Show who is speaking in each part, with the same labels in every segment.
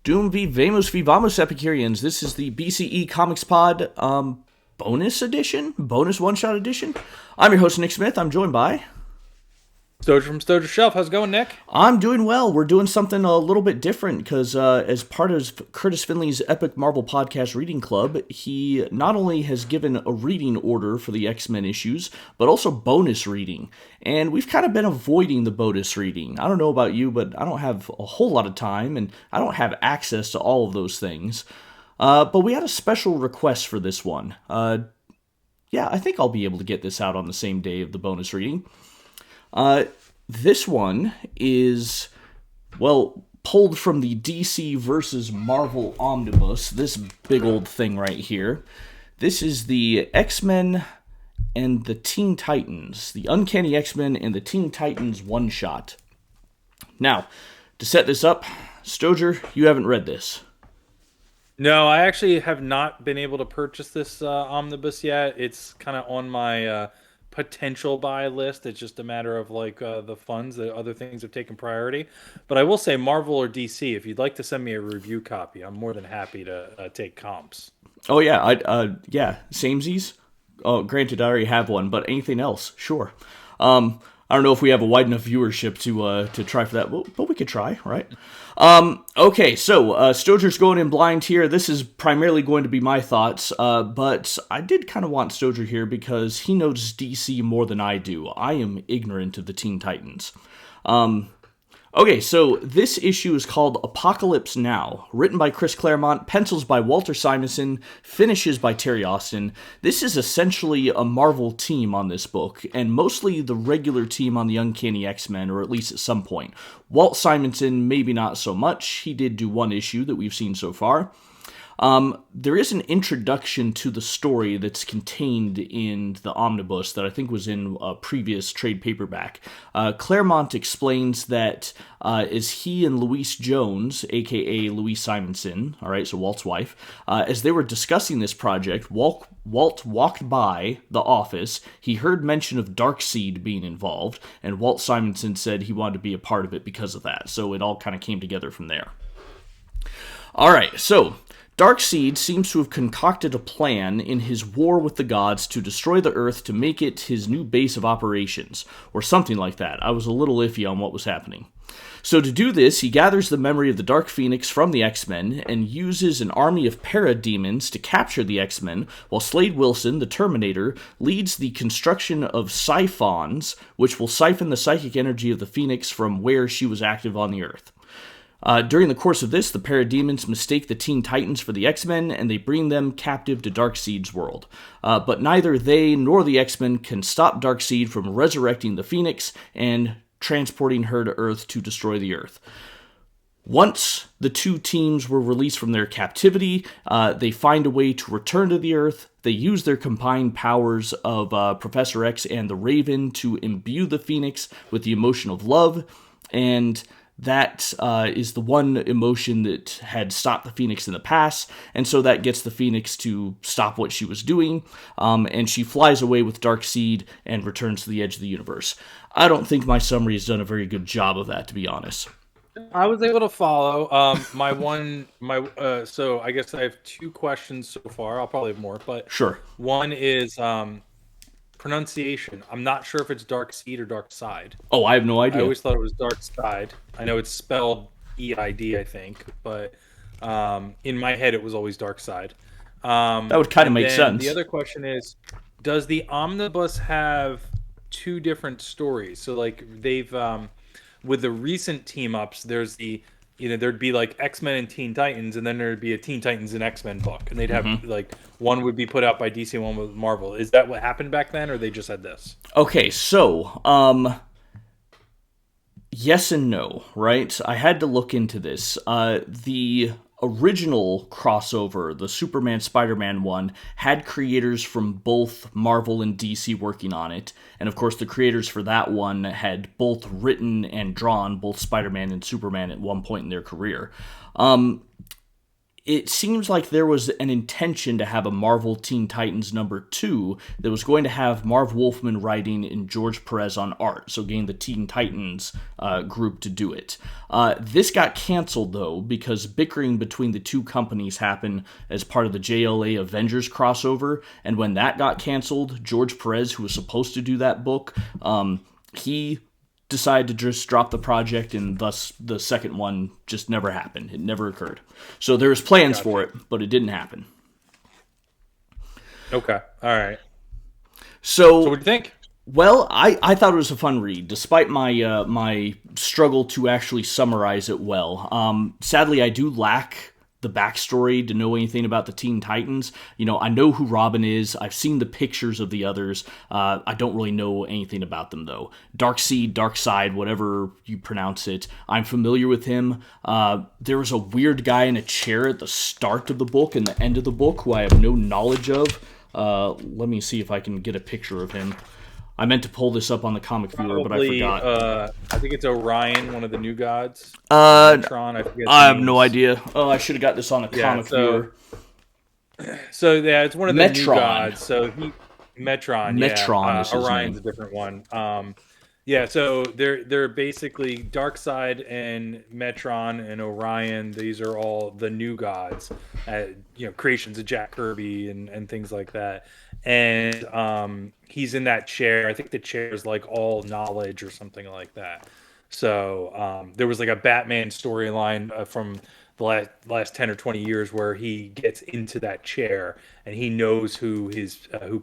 Speaker 1: Doom v Vamos v Vamos Epicureans. This is the BCE Comics Pod bonus edition, bonus one-shot edition. I'm your host, Nick Smith. I'm joined by...
Speaker 2: Stojr from Stojr Shelf. How's it going, Nick?
Speaker 1: I'm doing well. We're doing something a little bit different because as part of Kurtis Findlay's Epic Marvel Podcast Reading Club, he not only has given a reading order for the X-Men issues, but also bonus reading. And we've kind of been avoiding the bonus reading. I don't know about you, but I don't have a whole lot of time, and I don't have access to all of those things. But we had a special request for this one. Yeah, I think I'll be able to get this out on the same day of the bonus reading. This one is, well, pulled from the DC versus Marvel Omnibus, this big old thing right here. This is the X-Men and the Teen Titans, the Uncanny X-Men and the Teen Titans one-shot. Now, to set this up, Stojr, you haven't read this.
Speaker 2: No, I actually have not been able to purchase this omnibus yet. It's kind of on my potential buy list. It's just a matter of the funds. The other things have taken priority. But I will say, Marvel or DC, if you'd like to send me a review copy, I'm more than happy to take comps.
Speaker 1: Oh yeah, yeah, samesies. Oh, granted, I already have one, but anything else, sure. I don't know if we have a wide enough viewership to try for that, but we could try, right? Okay, so Stojr's going in blind here. This is primarily going to be my thoughts, but I did kind of want Stojr here because he knows DC more than I do. I am ignorant of the Teen Titans. Okay, so this issue is called Apocalypse Now, written by Chris Claremont, pencils by Walter Simonson, finishes by Terry Austin. This is essentially a Marvel team on this book, and mostly the regular team on the Uncanny X-Men, or at least at some point. Walt Simonson, maybe not so much. He did do one issue that we've seen so far. There is an introduction to the story that's contained in the Omnibus that I think was in a previous trade paperback. Claremont explains that as he and Louise Jones, aka Louise Simonson, alright, so Walt's wife, as they were discussing this project, Walt walked by the office, he heard mention of Darkseid being involved, and Walt Simonson said he wanted to be a part of it because of that, so it all kind of came together from there. Alright, so... Darkseid seems to have concocted a plan in his war with the gods to destroy the Earth to make it his new base of operations, or something like that. I was a little iffy on what was happening. So to do this, he gathers the memory of the Dark Phoenix from the X-Men and uses an army of parademons to capture the X-Men, while Slade Wilson, the Terminator, leads the construction of siphons, which will siphon the psychic energy of the Phoenix from where she was active on the Earth. During the course of this, the Parademons mistake the Teen Titans for the X-Men, and they bring them captive to Darkseid's world. But neither they nor the X-Men can stop Darkseid from resurrecting the Phoenix and transporting her to Earth to destroy the Earth. Once the two teams were released from their captivity, they find a way to return to the Earth. They use their combined powers of Professor X and the Raven to imbue the Phoenix with the emotion of love, and... that is the one emotion that had stopped the Phoenix in the past, and so that gets the Phoenix to stop what she was doing, and she flies away with Darkseid and returns to the edge of the universe. I don't think my summary has done a very good job of that, to be honest.
Speaker 2: I was able to follow. So I guess I have two questions so far. I'll probably have more, but
Speaker 1: sure.
Speaker 2: One is pronunciation. I'm not sure if it's Darkseid or Darkside.
Speaker 1: Oh, I have no idea.
Speaker 2: I always thought it was Darkside. I know it's spelled E-I-D, I think, but in my head it was always Darkside.
Speaker 1: That would kind of make sense.
Speaker 2: The other question is, does the Omnibus have two different stories? So like they've with the recent team ups, there's there'd be like X-Men and Teen Titans, and then there'd be a Teen Titans and X-Men book, and they'd have like one would be put out by DC and one with Marvel. Is that what happened back then, or they just had this?
Speaker 1: Okay, so yes and no, right? I had to look into this. The original crossover, the Superman Spider-Man one, had creators from both Marvel and DC working on it, and of course the creators for that one had both written and drawn both Spider-Man and Superman at one point in their career. it seems like there was an intention to have a Marvel Teen Titans #2 that was going to have Marv Wolfman writing and George Perez on art, so getting the Teen Titans group to do it. This got canceled, though, because bickering between the two companies happened as part of the JLA Avengers crossover, and when that got canceled, George Perez, who was supposed to do that book, he decided to just drop the project, and thus the second one just never happened. It never occurred. So there was plans for it, but it didn't happen.
Speaker 2: Okay. All right.
Speaker 1: So
Speaker 2: what do you think?
Speaker 1: Well, I thought it was a fun read, despite my my struggle to actually summarize it well. Sadly, I do lack the backstory to know anything about the Teen Titans. You know, I know who Robin is. I've seen the pictures of the others. I don't really know anything about them, though. Darkseid, Darkseid, whatever you pronounce it, I'm familiar with him. There was a weird guy in a chair at the start of the book and the end of the book who I have no knowledge of. Let me see if I can get a picture of him. I meant to pull this up on the Comic Viewer, but I forgot.
Speaker 2: I think it's Orion, one of the new gods.
Speaker 1: Metron, I have no idea. Oh, I should have got this on the Comic Viewer.
Speaker 2: So yeah, it's one of the new gods. So Metron.
Speaker 1: Metron is his
Speaker 2: Orion's
Speaker 1: name.
Speaker 2: a different one. Yeah, so they're basically Darkseid and Metron and Orion. These are all the new gods, creations of Jack Kirby and things like that. And he's in that chair. I think the chair is like all knowledge or something like that. So there was like a Batman storyline from the last 10 or 20 years where he gets into that chair and he knows who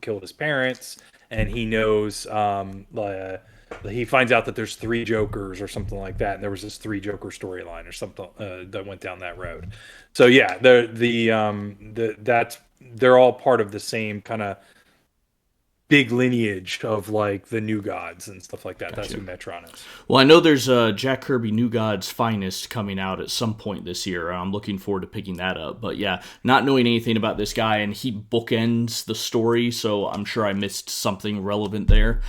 Speaker 2: killed his parents, and he knows he finds out that there's 3 Jokers or something like that, and there was this 3 Joker storyline or something that went down that road. So yeah, they're all part of the same kind of big lineage of like the new gods and stuff like that. Gotcha. That's who Metron is.
Speaker 1: Well, I know there's Jack Kirby New Gods Finest coming out at some point this year. I'm looking forward to picking that up. But yeah, not knowing anything about this guy, and he bookends the story, so I'm sure I missed something relevant there.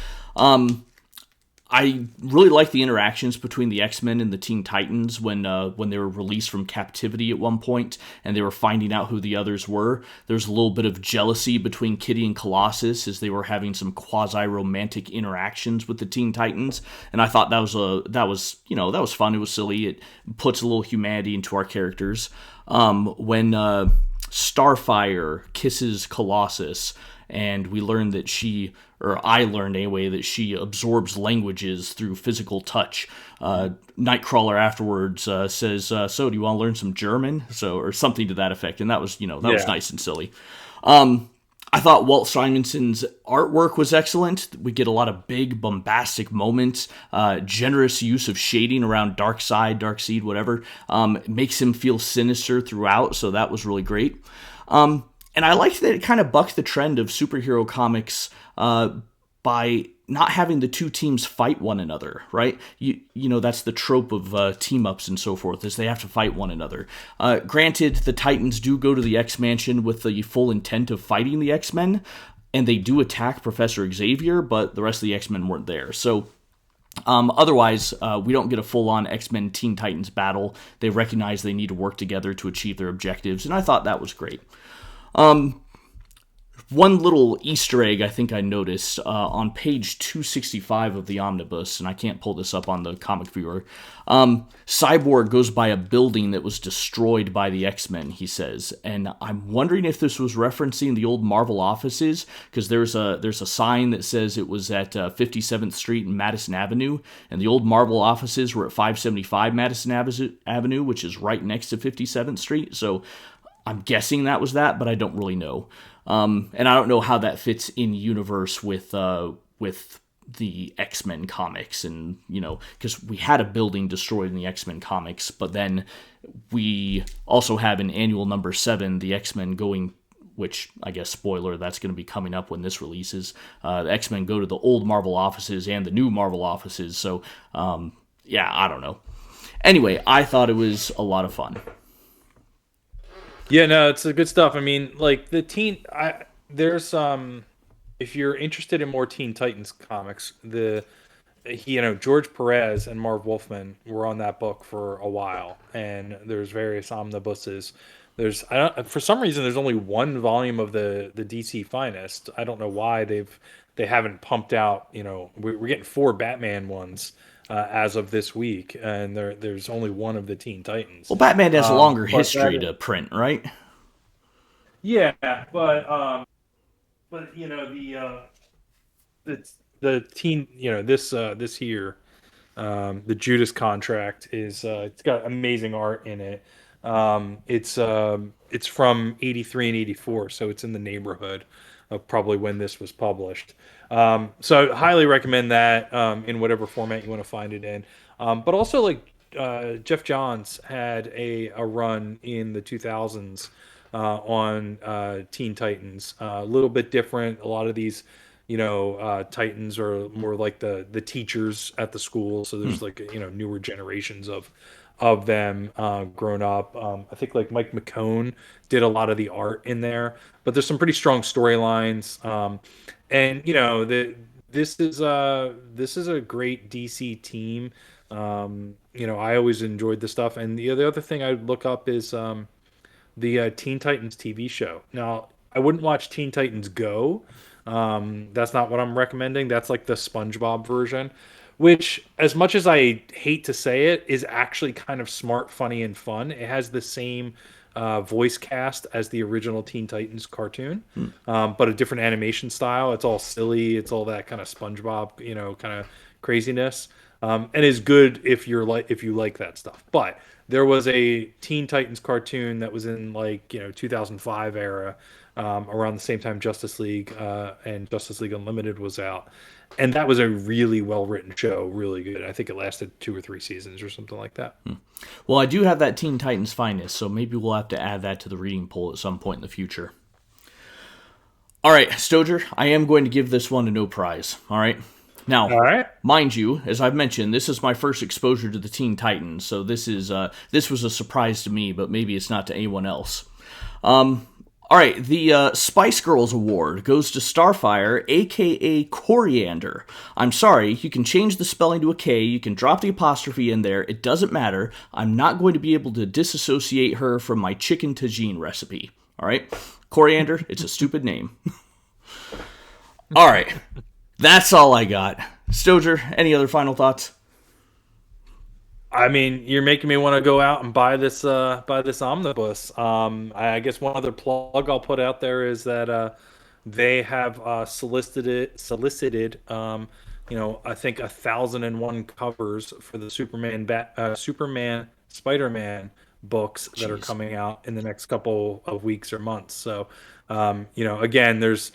Speaker 1: I really like the interactions between the X-Men and the Teen Titans when they were released from captivity at one point, and they were finding out who the others were. There's a little bit of jealousy between Kitty and Colossus as they were having some quasi-romantic interactions with the Teen Titans, and I thought that was fun. It was silly. It puts a little humanity into our characters. When Starfire kisses Colossus, and we learned that I learned anyway, that she absorbs languages through physical touch. Nightcrawler afterwards says, "So, do you want to learn some German?" Or something to that effect, and that was was nice and silly. I thought Walt Simonson's artwork was excellent. We get a lot of big, bombastic moments, generous use of shading around Darkseid, whatever. It makes him feel sinister throughout, so that was really great. And I liked that it kind of bucked the trend of superhero comics by not having the two teams fight one another, right? You know, that's the trope of team-ups and so forth, is they have to fight one another. Granted, the Titans do go to the X-Mansion with the full intent of fighting the X-Men, and they do attack Professor Xavier, but the rest of the X-Men weren't there. So otherwise, we don't get a full-on X-Men Teen Titans battle. They recognize they need to work together to achieve their objectives, and I thought that was great. One little Easter egg I think I noticed on page 265 of the Omnibus, and I can't pull this up on the Comic Viewer. Cyborg goes by a building that was destroyed by the X-Men, he says, and I'm wondering if this was referencing the old Marvel offices, because there's a sign that says it was at 57th Street and Madison Avenue, and the old Marvel offices were at 575 Madison Avenue, which is right next to 57th Street, so I'm guessing that was that, but I don't really know. And I don't know how that fits in universe with the X-Men comics, and because we had a building destroyed in the X-Men comics, but then we also have in annual number 7 the X-Men going, which I guess spoiler, that's going to be coming up when this releases. The X-Men go to the old Marvel offices and the new Marvel offices, so I don't know. Anyway, I thought it was a lot of fun.
Speaker 2: Yeah, no, it's good stuff. I mean, like there's if you're interested in more Teen Titans comics, George Perez and Marv Wolfman were on that book for a while, and there's various omnibuses there's I don't for some reason there's only one volume of the DC Finest. I don't know why they haven't pumped out. We're getting four Batman ones as of this week, and there's only one of the Teen Titans.
Speaker 1: Well, Batman has a longer
Speaker 2: But
Speaker 1: history to print, right?
Speaker 2: yeah, but the teen this year the Judas Contract is it's got amazing art in it. It's from 83 and 84, so it's in the neighborhood of probably when this was published. So I highly recommend that in whatever format you want to find it in. But also like Jeff Johns had a run in the 2000s on Teen Titans. A little bit different. A lot of these Titans are more like the teachers at the school. So there's like newer generations of them grown up. I think like Mike McCone did a lot of the art in there, but there's some pretty strong storylines. And this is a great DC team. I always enjoyed the stuff. And the other thing I would look up is the Teen Titans TV show. Now, I wouldn't watch Teen Titans Go. That's not what I'm recommending. That's like the SpongeBob version, which, as much as I hate to say it, is actually kind of smart, funny, and fun. It has the same voice cast as the original Teen Titans cartoon, but a different animation style. It's all silly. It's all that kind of SpongeBob, kind of craziness, and is good if you like that stuff. But there was a Teen Titans cartoon that was in like 2005 era, around the same time Justice League and Justice League Unlimited was out, and that was a really well written show, really good. I think it lasted 2 or 3 seasons or something like that.
Speaker 1: Well, I do have that Teen Titans Finest, so maybe we'll have to add that to the reading poll at some point in the future. All right, Stoger, I am going to give this one a no prize. All right. Now,
Speaker 2: All right.
Speaker 1: mind you, as I've mentioned, this is my first exposure to the Teen Titans, so this was a surprise to me, but maybe it's not to anyone else. All right, the Spice Girls Award goes to Starfire, a.k.a. Coriander. I'm sorry, you can change the spelling to a K, you can drop the apostrophe in there, it doesn't matter. I'm not going to be able to disassociate her from my chicken tagine recipe. All right? Coriander, it's a stupid name. All right. That's all I got. Stoger, any other final thoughts?
Speaker 2: I mean, you're making me want to go out and buy this omnibus. I guess one other plug I'll put out there is that they have solicited I think 1,001 covers for the Superman Spider-Man books that are coming out in the next couple of weeks or months. So again, there's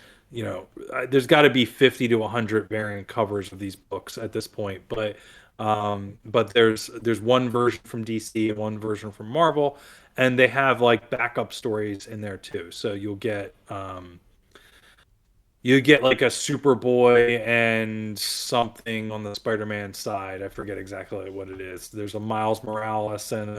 Speaker 2: got to be 50 to 100 variant covers of these books at this point, but there's one version from DC and one version from Marvel, and they have like backup stories in there too. So you'll get like a Superboy and something on the Spider-Man side. I forget exactly what it is. There's a Miles Morales and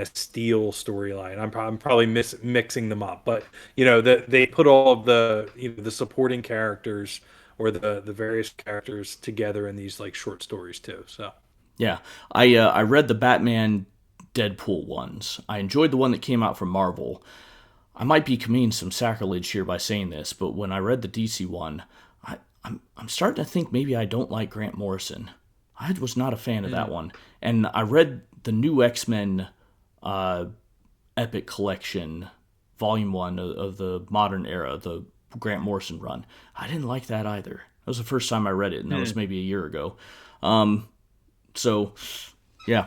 Speaker 2: a Steel storyline. I'm probably mixing them up, but they put all of the the supporting characters or the various characters together in these like short stories too. So
Speaker 1: yeah, I read the Batman Deadpool ones. I enjoyed the one that came out from Marvel. I might be committing some sacrilege here by saying this, but when I read the DC one, I'm starting to think maybe I don't like Grant Morrison. I was not a fan of that one, and I read the new X-Men Epic Collection, Volume 1 of the modern era, the Grant Morrison run. I didn't like that either. That was the first time I read it, and that was maybe a year ago. So, yeah.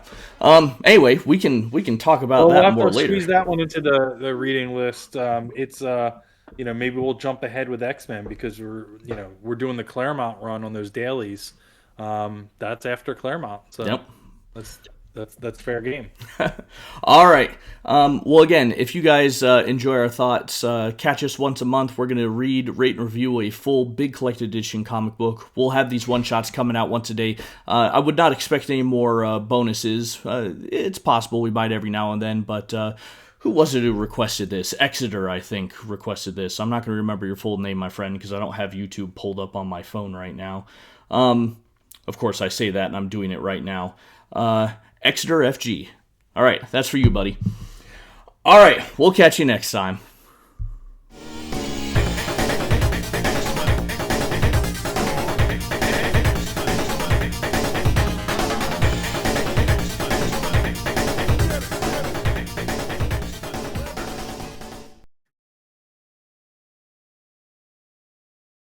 Speaker 1: Anyway, we can talk about that more later.
Speaker 2: Squeeze that one into the reading list. It's maybe we'll jump ahead with X-Men because we're doing the Claremont run on those dailies. That's after Claremont. So
Speaker 1: yep.
Speaker 2: That's fair game.
Speaker 1: All right. Well, again, if you guys enjoy our thoughts, catch us once a month. We're going to read, rate, and review a full big collected edition comic book. We'll have these one-shots coming out once a day. I would not expect any more bonuses. It's possible we might every now and then, but who was it who requested this? Exeter, I think, requested this. I'm not going to remember your full name, my friend, because I don't have YouTube pulled up on my phone right now. Of course, I say that, and I'm doing it right now. Exeter FG. All right, that's for you, buddy. All right, we'll catch you next time.